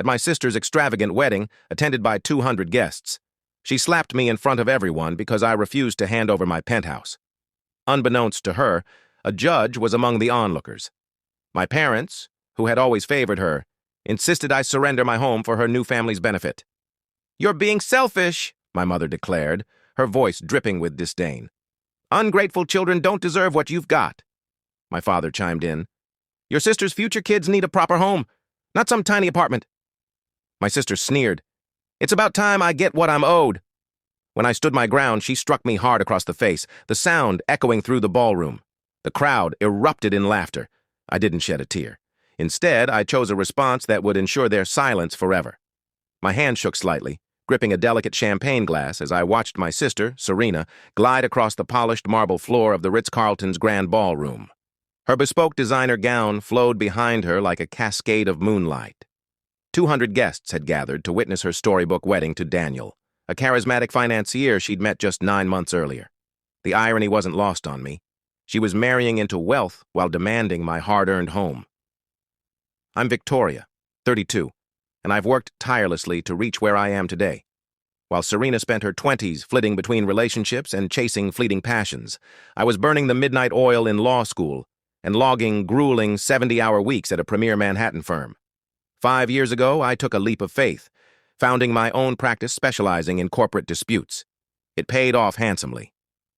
at my sister's extravagant wedding, attended by 200 guests. She slapped me in front of everyone because I refused to hand over my penthouse. Unbeknownst to her, a judge was among the onlookers. My parents, who had always favored her, insisted I surrender my home for her new family's benefit. "You're being selfish," my mother declared, her voice dripping with disdain. "Ungrateful children don't deserve what you've got." My father chimed in. "Your sister's future kids need a proper home, not some tiny apartment." My sister sneered. "It's about time I get what I'm owed." When I stood my ground, she struck me hard across the face, the sound echoing through the ballroom. The crowd erupted in laughter. I didn't shed a tear. Instead, I chose a response that would ensure their silence forever. My hand shook slightly, gripping a delicate champagne glass as I watched my sister, Serena, glide across the polished marble floor of the Ritz-Carlton's grand ballroom. Her bespoke designer gown flowed behind her like a cascade of moonlight. 200 guests had gathered to witness her storybook wedding to Daniel, a charismatic financier she'd met just 9 months earlier. The irony wasn't lost on me. She was marrying into wealth while demanding my hard-earned home. I'm Victoria, 32, and I've worked tirelessly to reach where I am today. While Serena spent her 20s flitting between relationships and chasing fleeting passions, I was burning the midnight oil in law school and logging grueling 70-hour weeks at a premier Manhattan firm. 5 years ago, I took a leap of faith, founding my own practice specializing in corporate disputes. It paid off handsomely.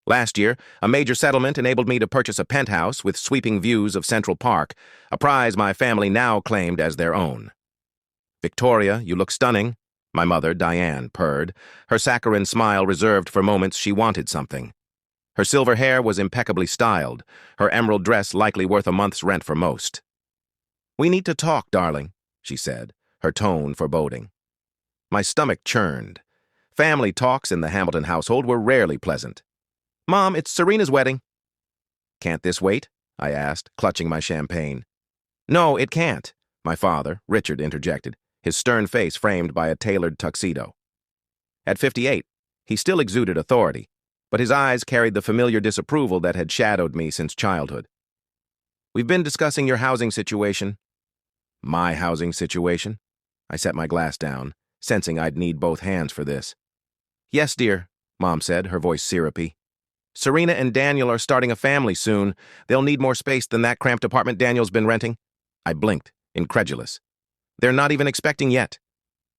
Last year, a major settlement enabled me to purchase a penthouse with sweeping views of Central Park, a prize my family now claimed as their own. "Victoria, you look stunning," my mother, Diane, purred, her saccharine smile reserved for moments she wanted something. Her silver hair was impeccably styled, her emerald dress likely worth a month's rent for most. "We need to talk, darling," she said, her tone foreboding. My stomach churned. Family talks in the Hamilton household were rarely pleasant. "Mom, it's Serena's wedding." "Can't this wait?" I asked, clutching my champagne. "No, it can't," my father, Richard, interjected, his stern face framed by a tailored tuxedo. At 58, he still exuded authority, but his eyes carried the familiar disapproval that had shadowed me since childhood. "We've been discussing your housing situation." "My housing situation?" I set my glass down, sensing I'd need both hands for this. "Yes, dear," Mom said, her voice syrupy. "Serena and Daniel are starting a family soon. They'll need more space than that cramped apartment Daniel's been renting." I blinked, incredulous. "They're not even expecting yet."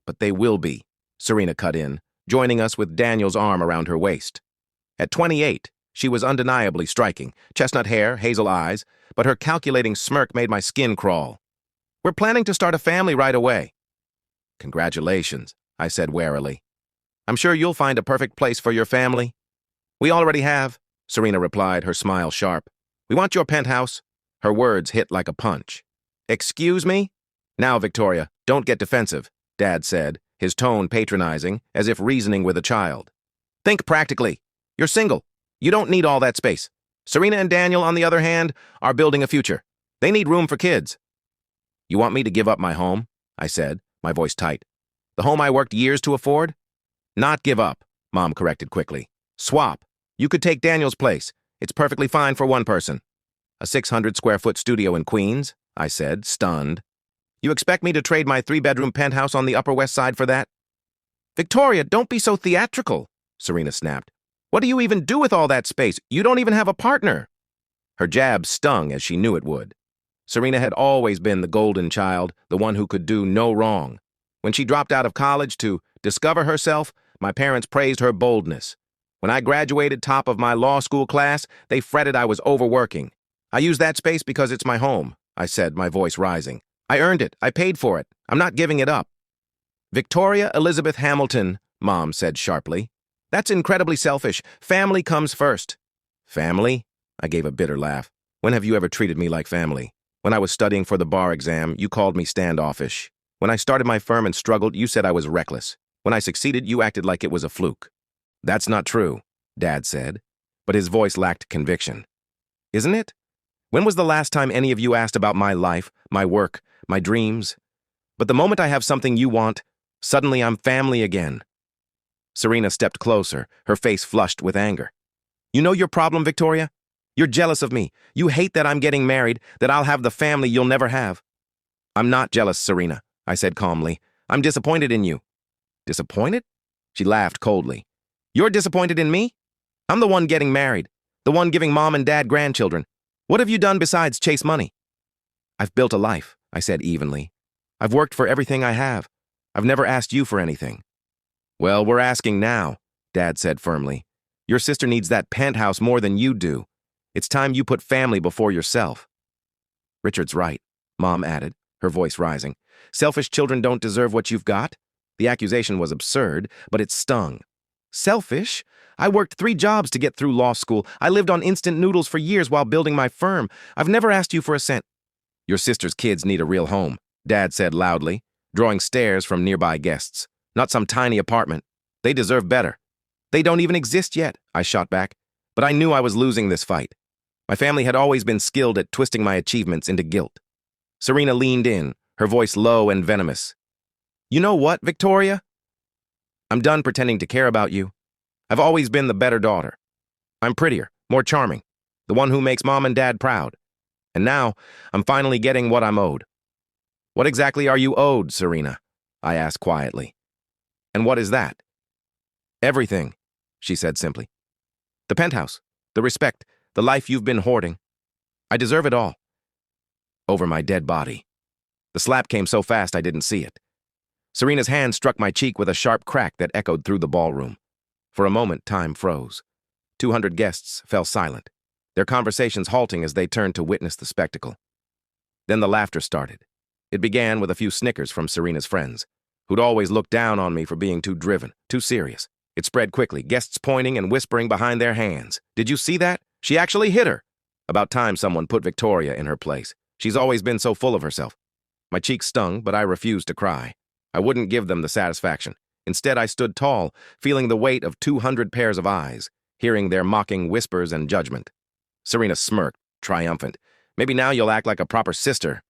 "But they will be," Serena cut in, joining us with Daniel's arm around her waist. At 28, she was undeniably striking, chestnut hair, hazel eyes, but her calculating smirk made my skin crawl. "We're planning to start a family right away." "Congratulations," I said warily. "I'm sure you'll find a perfect place for your family." "We already have," Serena replied, her smile sharp. "We want your penthouse." Her words hit like a punch. "Excuse me?" "Now, Victoria, don't get defensive," Dad said, his tone patronizing, as if reasoning with a child. "Think practically. You're single. You don't need all that space. Serena and Daniel, on the other hand, are building a future. They need room for kids." "You want me to give up my home?" I said, my voice tight. "The home I worked years to afford?" "Not give up," Mom corrected quickly. "Swap. You could take Daniel's place. It's perfectly fine for one person." "A 600-square-foot studio in Queens?" I said, stunned. "You expect me to trade my 3-bedroom penthouse on the Upper West Side for that?" "Victoria, don't be so theatrical," Serena snapped. "What do you even do with all that space? You don't even have a partner." Her jab stung as she knew it would. Serena had always been the golden child, the one who could do no wrong. When she dropped out of college to discover herself, my parents praised her boldness. When I graduated top of my law school class, they fretted I was overworking. "I use that space because it's my home," I said, my voice rising. "I earned it. I paid for it. I'm not giving it up." "Victoria Elizabeth Hamilton," Mom said sharply. "That's incredibly selfish. Family comes first." "Family?" I gave a bitter laugh. "When have you ever treated me like family? When I was studying for the bar exam, you called me standoffish. When I started my firm and struggled, you said I was reckless. When I succeeded, you acted like it was a fluke." "That's not true," Dad said, but his voice lacked conviction. "Isn't it? When was the last time any of you asked about my life, my work, my dreams? But the moment I have something you want, suddenly I'm family again." Serena stepped closer, her face flushed with anger. "You know your problem, Victoria? You're jealous of me. You hate that I'm getting married, that I'll have the family you'll never have." "I'm not jealous, Serena," I said calmly. I'm disappointed in you. Disappointed? She laughed coldly. You're disappointed in me? I'm the one getting married, the one giving mom and dad grandchildren. What have you done besides chase money? I've built a life, I said evenly. I've worked for everything I have. I've never asked you for anything. Well, we're asking now, Dad said firmly. Your sister needs that penthouse more than you do. It's time you put family before yourself. Richard's right, Mom added, her voice rising. Selfish children don't deserve what you've got. The accusation was absurd, but it stung. Selfish? I worked 3 jobs to get through law school. I lived on instant noodles for years while building my firm. I've never asked you for a cent. Your sister's kids need a real home, Dad said loudly, drawing stares from nearby guests. Not some tiny apartment. They deserve better. They don't even exist yet, I shot back. But I knew I was losing this fight. My family had always been skilled at twisting my achievements into guilt. Serena leaned in, her voice low and venomous. You know what, Victoria? I'm done pretending to care about you. I've always been the better daughter. I'm prettier, more charming, the one who makes Mom and Dad proud. And now, I'm finally getting what I'm owed. What exactly are you owed, Serena? I asked quietly. And what is that? Everything, she said simply. The penthouse, the respect, the life you've been hoarding. I deserve it all. Over my dead body. The slap came so fast I didn't see it. Serena's hand struck my cheek with a sharp crack that echoed through the ballroom. For a moment, time froze. 200 guests fell silent, their conversations halting as they turned to witness the spectacle. Then the laughter started. It began with a few snickers from Serena's friends, who'd always looked down on me for being too driven, too serious. It spread quickly, guests pointing and whispering behind their hands. Did you see that? She actually hit her. About time someone put Victoria in her place. She's always been so full of herself. My cheeks stung, but I refused to cry. I wouldn't give them the satisfaction. Instead, I stood tall, feeling the weight of 200 pairs of eyes, hearing their mocking whispers and judgment. Serena smirked, triumphant. Maybe now you'll act like a proper sister.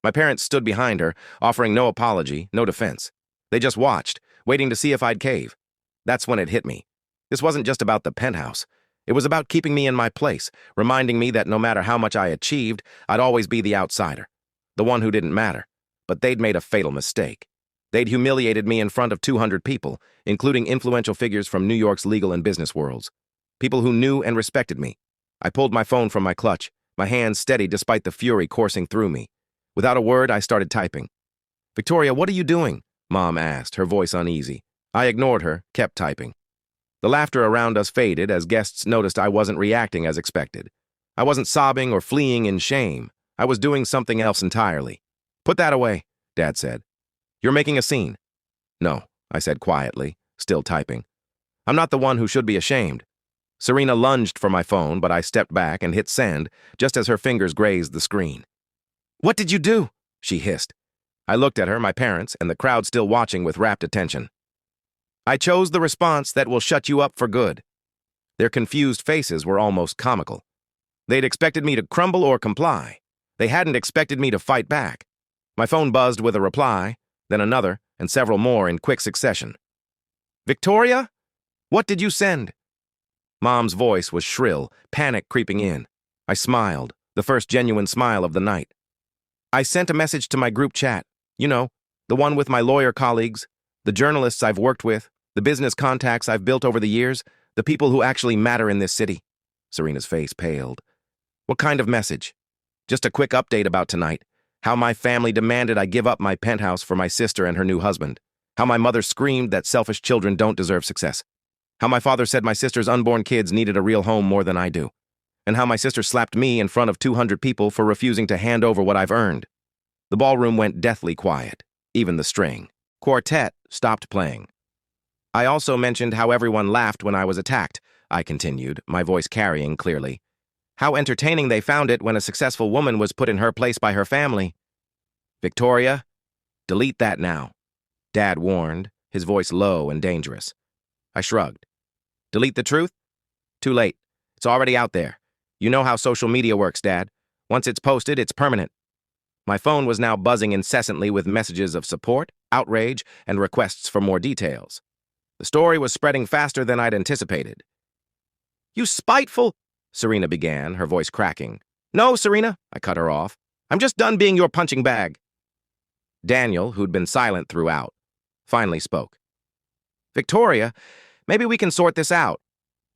My parents stood behind her, offering no apology, no defense. They just watched, waiting to see if I'd cave. That's when it hit me. This wasn't just about the penthouse. It was about keeping me in my place, reminding me that no matter how much I achieved, I'd always be the outsider, the one who didn't matter. But they'd made a fatal mistake. They'd humiliated me in front of 200 people, including influential figures from New York's legal and business worlds. People who knew and respected me. I pulled my phone from my clutch, my hands steady despite the fury coursing through me. Without a word, I started typing. Victoria, what are you doing? Mom asked, her voice uneasy. I ignored her, kept typing. The laughter around us faded as guests noticed I wasn't reacting as expected. I wasn't sobbing or fleeing in shame. I was doing something else entirely. Put that away, Dad said. You're making a scene. No, I said quietly, still typing. I'm not the one who should be ashamed. Serena lunged for my phone, but I stepped back and hit send just as her fingers grazed the screen. What did you do? She hissed. I looked at her, my parents, and the crowd still watching with rapt attention. I chose the response that will shut you up for good. Their confused faces were almost comical. They'd expected me to crumble or comply. They hadn't expected me to fight back. My phone buzzed with a reply, then another, and several more in quick succession. Victoria? What did you send? Mom's voice was shrill, panic creeping in. I smiled, the first genuine smile of the night. I sent a message to my group chat. You know, the one with my lawyer colleagues, the journalists I've worked with, the business contacts I've built over the years, the people who actually matter in this city. Serena's face paled. What kind of message? Just a quick update about tonight. How my family demanded I give up my penthouse for my sister and her new husband. How my mother screamed that selfish children don't deserve success. How my father said my sister's unborn kids needed a real home more than I do. And how my sister slapped me in front of 200 people for refusing to hand over what I've earned. The ballroom went deathly quiet, even the string. Quartet stopped playing. I also mentioned how everyone laughed when I was attacked, I continued, my voice carrying clearly. How entertaining they found it when a successful woman was put in her place by her family. Victoria, delete that now, Dad warned, his voice low and dangerous. I shrugged. Delete the truth? Too late. It's already out there. You know how social media works, Dad. Once it's posted, it's permanent. My phone was now buzzing incessantly with messages of support, outrage, and requests for more details. The story was spreading faster than I'd anticipated. You spiteful, Serena began, her voice cracking. No, Serena, I cut her off. I'm just done being your punching bag. Daniel, who'd been silent throughout, finally spoke. Victoria, maybe we can sort this out.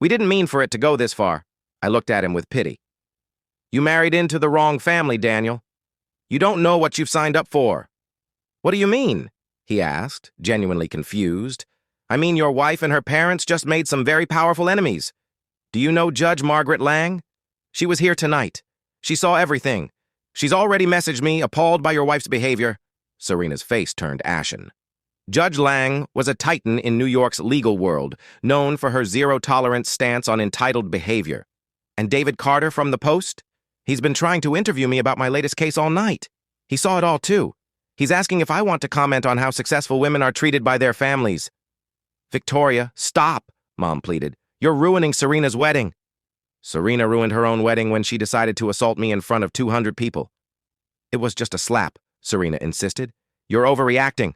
We didn't mean for it to go this far. I looked at him with pity. You married into the wrong family, Daniel. You don't know what you've signed up for. What do you mean? He asked, genuinely confused. I mean, your wife and her parents just made some very powerful enemies. Do you know Judge Margaret Lang? She was here tonight. She saw everything. She's already messaged me, appalled by your wife's behavior. Serena's face turned ashen. Judge Lang was a titan in New York's legal world, known for her zero-tolerance stance on entitled behavior. And David Carter from the Post? He's been trying to interview me about my latest case all night. He saw it all, too. He's asking if I want to comment on how successful women are treated by their families. Victoria, stop, Mom pleaded. You're ruining Serena's wedding. Serena ruined her own wedding when she decided to assault me in front of 200 people. It was just a slap, Serena insisted. You're overreacting.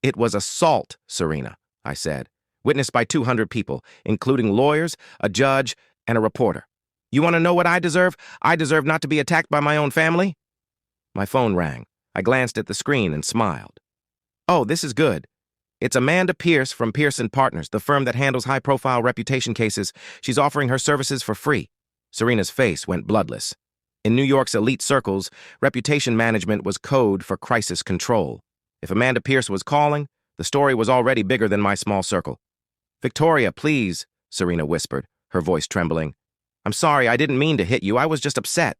It was assault, Serena, I said, witnessed by 200 people, including lawyers, a judge, and a reporter. You want to know what I deserve? I deserve not to be attacked by my own family? My phone rang. I glanced at the screen and smiled. Oh, this is good. It's Amanda Pierce from Pierce & Partners, the firm that handles high-profile reputation cases. She's offering her services for free. Serena's face went bloodless. In New York's elite circles, reputation management was code for crisis control. If Amanda Pierce was calling, the story was already bigger than my small circle. Victoria, please, Serena whispered, her voice trembling. I'm sorry, I didn't mean to hit you. I was just upset.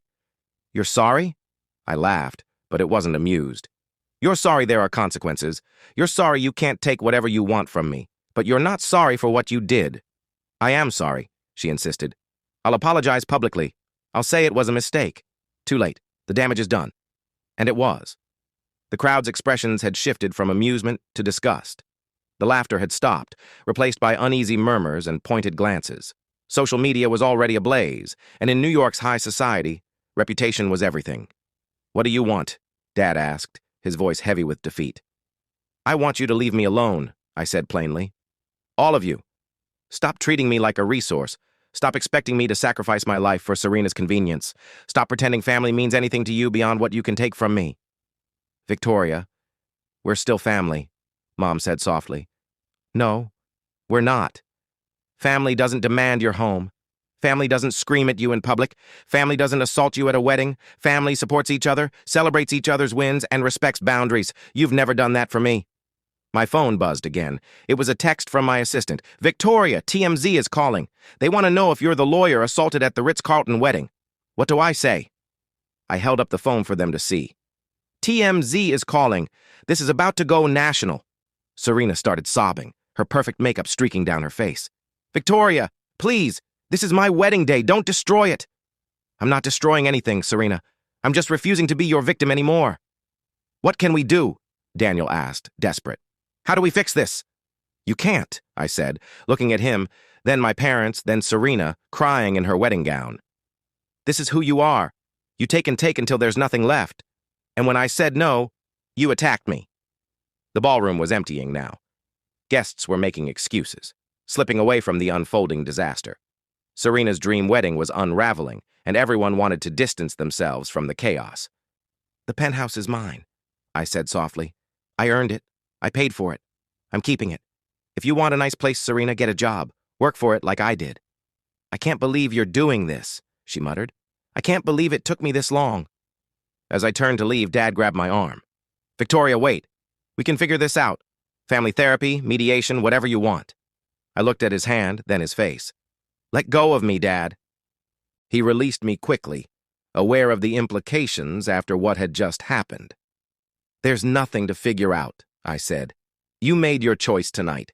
You're sorry? I laughed, but it wasn't amused. You're sorry there are consequences. You're sorry you can't take whatever you want from me. But you're not sorry for what you did. I am sorry, she insisted. I'll apologize publicly. I'll say it was a mistake. Too late. The damage is done. And it was. The crowd's expressions had shifted from amusement to disgust. The laughter had stopped, replaced by uneasy murmurs and pointed glances. Social media was already ablaze, and in New York's high society, reputation was everything. What do you want? Dad asked, his voice heavy with defeat. I want you to leave me alone, I said plainly. All of you. Stop treating me like a resource. Stop expecting me to sacrifice my life for Serena's convenience. Stop pretending family means anything to you beyond what you can take from me. Victoria, we're still family, Mom said softly. No, we're not. Family doesn't demand your home. Family doesn't scream at you in public. Family doesn't assault you at a wedding. Family supports each other, celebrates each other's wins, and respects boundaries. You've never done that for me. My phone buzzed again. It was a text from my assistant. Victoria, TMZ is calling. They want to know if you're the lawyer assaulted at the Ritz-Carlton wedding. What do I say? I held up the phone for them to see. TMZ is calling. This is about to go national. Serena started sobbing, her perfect makeup streaking down her face. Victoria, please. This is my wedding day. Don't destroy it. I'm not destroying anything, Serena. I'm just refusing to be your victim anymore. What can we do? Daniel asked, desperate. How do we fix this? You can't, I said, looking at him, then my parents, then Serena, crying in her wedding gown. This is who you are. You take and take until there's nothing left. And when I said no, you attacked me. The ballroom was emptying now. Guests were making excuses, slipping away from the unfolding disaster. Serena's dream wedding was unraveling, and everyone wanted to distance themselves from the chaos. The penthouse is mine, I said softly. I earned it. I paid for it. I'm keeping it. If you want a nice place, Serena, get a job. Work for it like I did. I can't believe you're doing this, she muttered. I can't believe it took me this long. As I turned to leave, Dad grabbed my arm. Victoria, wait. We can figure this out. Family therapy, mediation, whatever you want. I looked at his hand, then his face. Let go of me, Dad. He released me quickly, aware of the implications after what had just happened. There's nothing to figure out, I said. You made your choice tonight.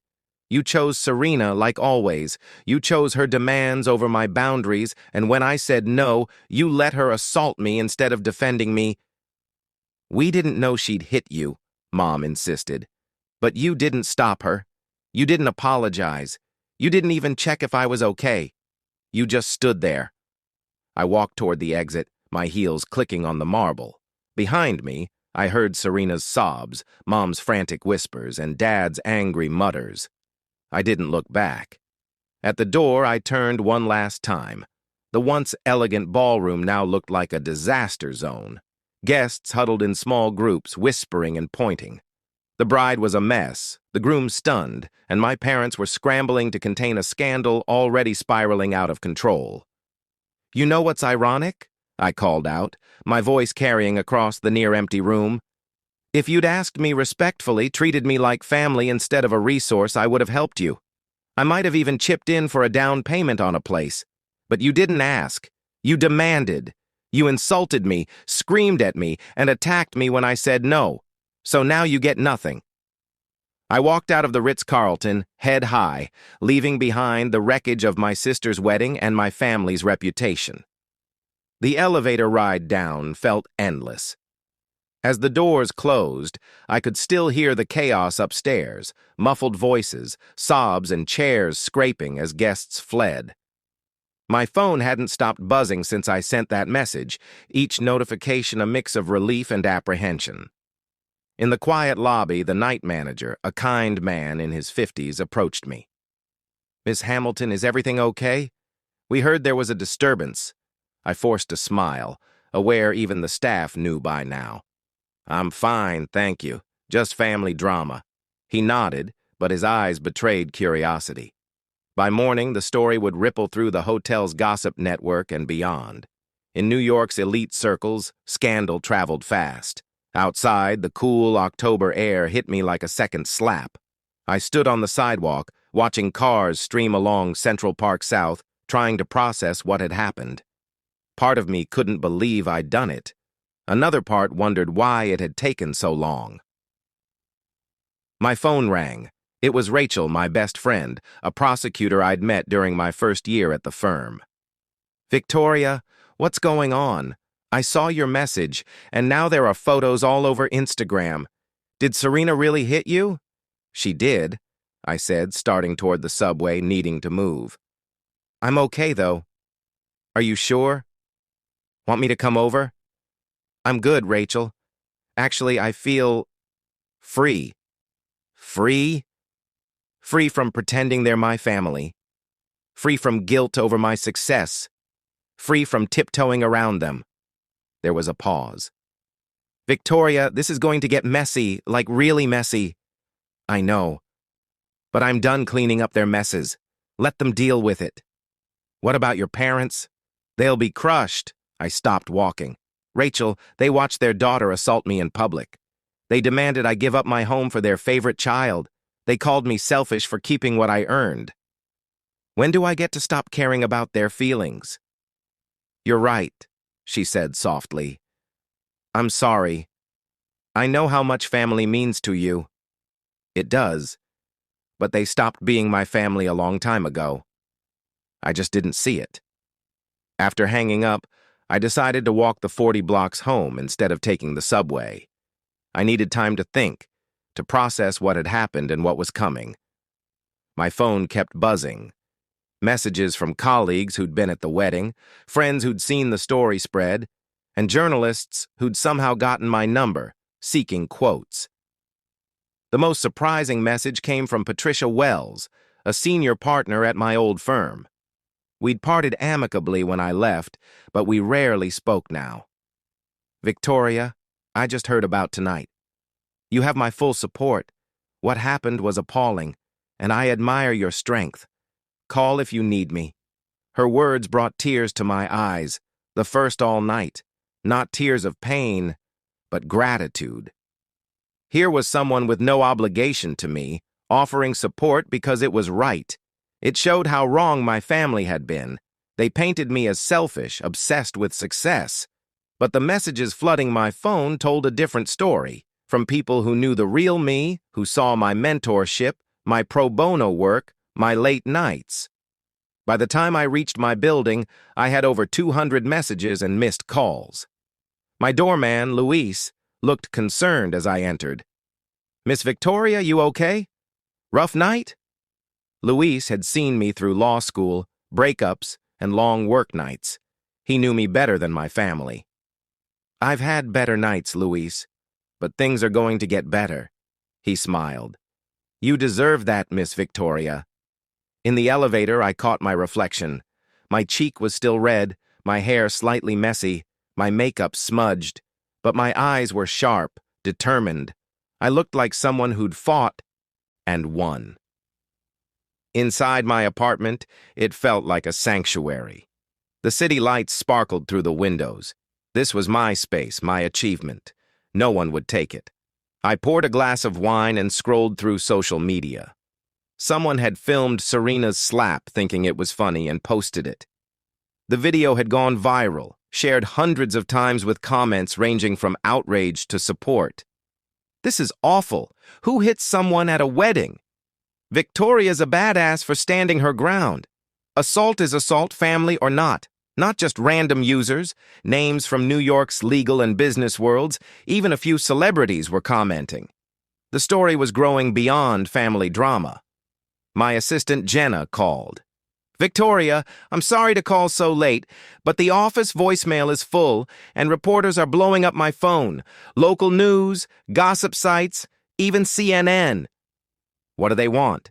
You chose Serena like always. You chose her demands over my boundaries, and when I said no, you let her assault me instead of defending me. We didn't know she'd hit you, Mom insisted. But you didn't stop her. You didn't apologize. You didn't even check if I was okay. You just stood there. I walked toward the exit, my heels clicking on the marble. Behind me, I heard Serena's sobs, Mom's frantic whispers, and Dad's angry mutters. I didn't look back. At the door, I turned one last time. The once elegant ballroom now looked like a disaster zone. Guests huddled in small groups, whispering and pointing. The bride was a mess, the groom stunned, and my parents were scrambling to contain a scandal already spiraling out of control. "You know what's ironic?" I called out, my voice carrying across the near-empty room. "If you'd asked me respectfully, treated me like family instead of a resource, I would have helped you. I might have even chipped in for a down payment on a place. But you didn't ask. You demanded. You insulted me, screamed at me, and attacked me when I said no. So now you get nothing." I walked out of the Ritz-Carlton, head high, leaving behind the wreckage of my sister's wedding and my family's reputation. The elevator ride down felt endless. As the doors closed, I could still hear the chaos upstairs, muffled voices, sobs, and chairs scraping as guests fled. My phone hadn't stopped buzzing since I sent that message, each notification a mix of relief and apprehension. In the quiet lobby, the night manager, a kind man in his 50s, approached me. "Miss Hamilton, is everything okay? We heard there was a disturbance." I forced a smile, aware even the staff knew by now. "I'm fine, thank you. Just family drama." He nodded, but his eyes betrayed curiosity. By morning, the story would ripple through the hotel's gossip network and beyond. In New York's elite circles, scandal traveled fast. Outside, the cool October air hit me like a second slap. I stood on the sidewalk, watching cars stream along Central Park South, trying to process what had happened. Part of me couldn't believe I'd done it. Another part wondered why it had taken so long. My phone rang. It was Rachel, my best friend, a prosecutor I'd met during my first year at the firm. "Victoria, what's going on? I saw your message, and now there are photos all over Instagram. Did Serena really hit you?" "She did," I said, starting toward the subway, needing to move. "I'm okay, though." "Are you sure? Want me to come over?" "I'm good, Rachel. Actually, I feel free." Free? Free from pretending they're my family. Free from guilt over my success. Free from tiptoeing around them. There was a pause. "Victoria, this is going to get messy, like really messy." "I know. But I'm done cleaning up their messes. Let them deal with it." "What about your parents?" "They'll be crushed." I stopped walking. "Rachel, they watched their daughter assault me in public. They demanded I give up my home for their favorite child. They called me selfish for keeping what I earned. When do I get to stop caring about their feelings?" "You're right," she said softly. "I'm sorry. I know how much family means to you." "It does. But they stopped being my family a long time ago. I just didn't see it." After hanging up, I decided to walk the 40 blocks home instead of taking the subway. I needed time to think, to process what had happened and what was coming. My phone kept buzzing. Messages from colleagues who'd been at the wedding, friends who'd seen the story spread, and journalists who'd somehow gotten my number, seeking quotes. The most surprising message came from Patricia Wells, a senior partner at my old firm. We'd parted amicably when I left, but we rarely spoke now. "Victoria, I just heard about tonight. You have my full support. What happened was appalling, and I admire your strength. Call if you need me." Her words brought tears to my eyes, the first all night. Not tears of pain, but gratitude. Here was someone with no obligation to me, offering support because it was right. It showed how wrong my family had been. They painted me as selfish, obsessed with success. But the messages flooding my phone told a different story, from people who knew the real me, who saw my mentorship, my pro bono work, my late nights. By the time I reached my building, I had over 200 messages and missed calls. My doorman, Luis, looked concerned as I entered. "Miss Victoria, you okay? Rough night?" Luis had seen me through law school, breakups, and long work nights. He knew me better than my family. "I've had better nights, Luis, but things are going to get better." He smiled. "You deserve that, Miss Victoria." In the elevator, I caught my reflection. My cheek was still red, my hair slightly messy, my makeup smudged, But my eyes were sharp, determined. I looked like someone who'd fought and won. Inside my apartment, it felt like a sanctuary. The city lights sparkled through the windows. This was my space, my achievement. No one would take it. I poured a glass of wine and scrolled through social media. Someone had filmed Serena's slap thinking it was funny and posted it. The video had gone viral, shared hundreds of times with comments ranging from outrage to support. This is awful. Who hits someone at a wedding? Victoria's a badass for standing her ground. Assault is assault, family or not. Not just random users, names from New York's legal and business worlds, even a few celebrities were commenting. The story was growing beyond family drama. My assistant Jenna called. Victoria, I'm sorry to call so late, but the office voicemail is full and reporters are blowing up my phone. Local news, gossip sites, even CNN. What do they want?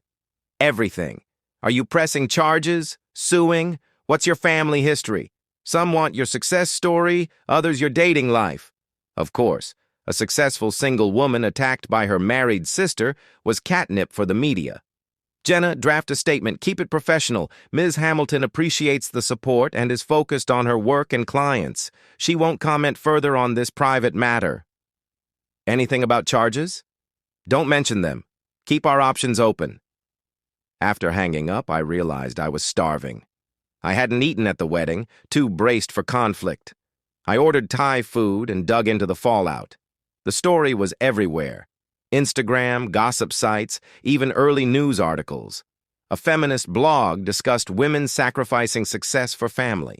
Everything. Are you pressing charges? Suing? What's your family history? Some want your success story, others your dating life. Of course, a successful single woman attacked by her married sister was catnip for the media. Jenna, draft a statement. Keep it professional. Ms. Hamilton appreciates the support and is focused on her work and clients. She won't comment further on this private matter. Anything about charges? Don't mention them. Keep our options open. After hanging up, I realized I was starving. I hadn't eaten at the wedding, too braced for conflict. I ordered Thai food and dug into the fallout. The story was everywhere. Instagram, gossip sites, even early news articles. A feminist blog discussed women sacrificing success for family.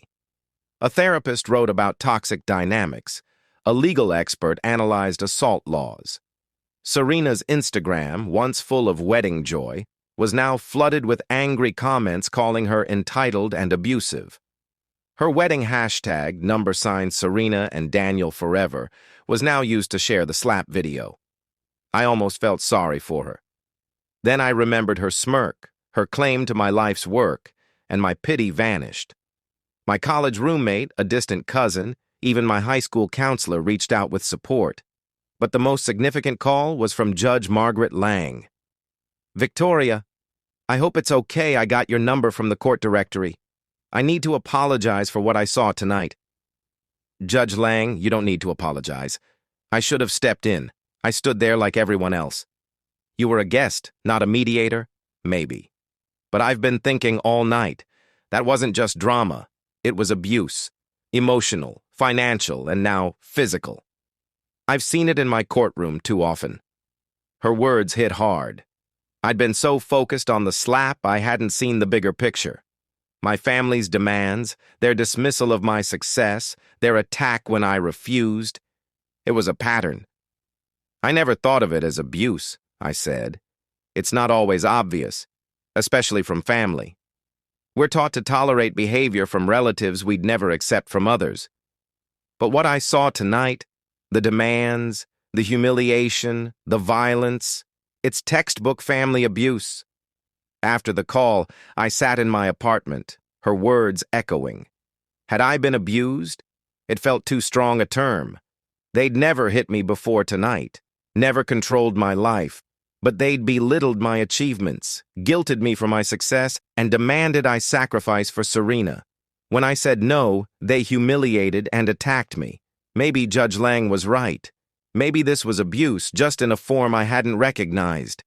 A therapist wrote about toxic dynamics. A legal expert analyzed assault laws. Serena's Instagram, once full of wedding joy, was now flooded with angry comments calling her entitled and abusive. Her wedding hashtag, #Serena and Daniel Forever, was now used to share the slap video. I almost felt sorry for her. Then I remembered her smirk, her claim to my life's work, and my pity vanished. My college roommate, a distant cousin, even my high school counselor reached out with support. But the most significant call was from Judge Margaret Lang. Victoria, I hope it's okay I got your number from the court directory. I need to apologize for what I saw tonight. Judge Lang, you don't need to apologize. I should have stepped in. I stood there like everyone else. You were a guest, not a mediator? Maybe. But I've been thinking all night. That wasn't just drama. It was abuse. Emotional, financial, and now physical. I've seen it in my courtroom too often. Her words hit hard. I'd been so focused on the slap I hadn't seen the bigger picture. My family's demands, their dismissal of my success, their attack when I refused. It was a pattern. I never thought of it as abuse, I said. It's not always obvious, especially from family. We're taught to tolerate behavior from relatives we'd never accept from others. But what I saw tonight, the demands, the humiliation, the violence, it's textbook family abuse. After the call, I sat in my apartment, her words echoing. Had I been abused? It felt too strong a term. They'd never hit me before tonight, never controlled my life, but they'd belittled my achievements, guilted me for my success, and demanded I sacrifice for Serena. When I said no, they humiliated and attacked me. Maybe Judge Lang was right. Maybe this was abuse, just in a form I hadn't recognized.